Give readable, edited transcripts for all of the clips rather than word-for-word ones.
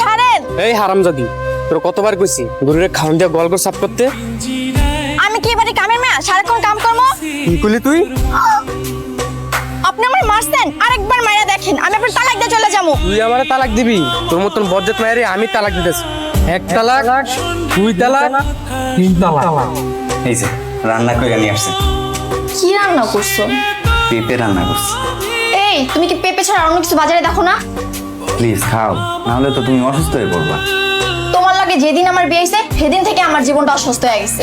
ছাড়েন। এই হারামজাদি, তোর কতবার কইছি গরুরে খাওয়ান দিয়া গোয়াল ঘর সাফ করতে? আমি কি এবারে কামের মেয়া সারাক্ষণ কাম করবো? কি কইলি তুই? আপনি আমার মারছেন, আরেকবার মাইরা দেখেন আমি আপনার তালাক দিয়ে চলে যাবো। তুই আমারে তালাক দিবি? তোর মতন বজ্জাত মায়েরে আমি তালাক দিতেছি। এক তালাক, দুই তালাক, তিন তালাক। এই যে রান্না করে নিয়ে আসছে। কি রান্না করছো? পেঁপে রান্না করছি। এই তুমি কি পেঁপে ছাড়া অন্য কিছু বাজারে দেখো না? প্লিজ খাও, নাহলে তো তুমি অসুস্থ হয়ে পড়বা। তোমার লাগে যেদিন আমার বিয়ে হয়েছে সেদিন থেকে আমার জীবনটা অসুস্থ হয়ে গেছে।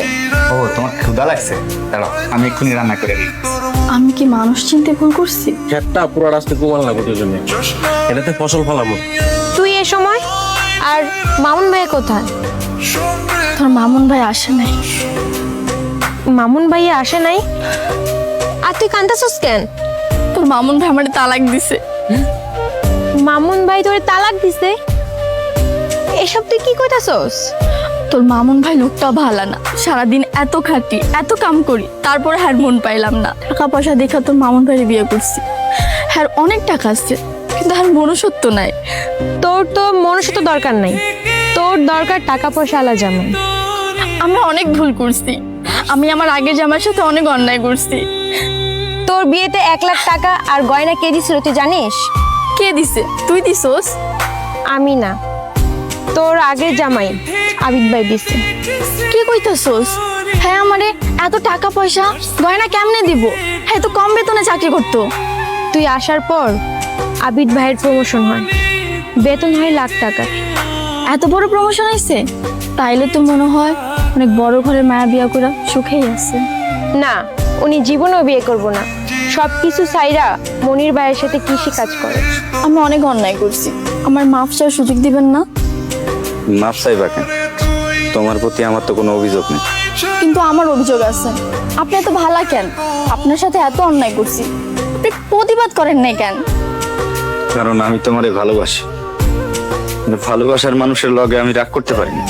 ও তোমার ক্ষুধা লাগছে? দাঁড়াও আমি এক্ষুনি রান্না করে দিই। আমি কি মানুষ চিনতে ভুল করছি? খেতটা পুরো রাস্তায় কুমাল লাগবে তোর জন্য। এটাতে ফসল ফলাবো। তুই এ সময় আর মামুন ভাই কোথায়? তোর মামুন ভাই আসে নাই। মামুন ভাই আসে নাই? আর তুই কান্দাছস কেন? তোর মামুন ভাই আমার তালাক দিছে। মামুন ভাই তোরে তালাক দিছে? এসব তুই কি কইতাছস? তোর মামুন ভাই লোকটা ভালো না, সারাদিন এত খাটি এত কাম করি তারপরে হ্যার মন পাইলাম না। টাকা পয়সা দেখা তোর মামুন ভাইয়ের বিয়ে করছি। হ্যার অনেক টাকা আছে কিন্তু হ্যার মনুষ্যত্ব নাই। তোর তো মনুষ্যত্ব দরকার নাই, তোর দরকার টাকা পয়সা আলা জামাই। আমরা অনেক ভুল করছি, আমি আমার আগের জামাইয়ের সাথে অনেক অন্যায় করছি। তোর বিয়েতে 1 লাখ টাকা আর গয়না কে দিছিল তুই জানিস? কে দিছে? তুই দিছস? আমি না, তোর আগের জামাই আবিদ ভাই দিছে। কি কইতাছস? হ্যাঁ আমারে এত টাকা পয়সা গয়না কেমনে দিব? হ্যাঁ তো কম বেতনে চাকরি করতো। তুই আসার পর আবিদ ভাইয়ের প্রমোশন হয়, বেতন হয় লাখ টাকা। এত বড় প্রমোশন আইছে? তাইলে তো মনে হয় অনেক বড় ঘরের মায়া বিয়া করে সুখেই আছে। না, উনি জীবনেও বিয়ে করবো না, সব কিছু সাইরা মনির ভাইয়ের সাথে কৃষি কাজ করে। আমি অনেক অন্যায় করছি, আমার মাফ চাওয়ার সুযোগ দিবেন না? মাপ চাইবা কেন? তোমার প্রতি আমার তো কোনো অভিযোগ নেই। কিন্তু আমার অভিযোগ আছে। আপনি এত ভালা কেন? আপনার সাথে এত অন্যায় করছি, আপনি প্রতিবাদ করেন নাই কেন? কারণ আমি তোমারে ভালোবাসি, কিন্তু ভালোবাসার মানুষের লগে আমি রাগ করতে পারি না।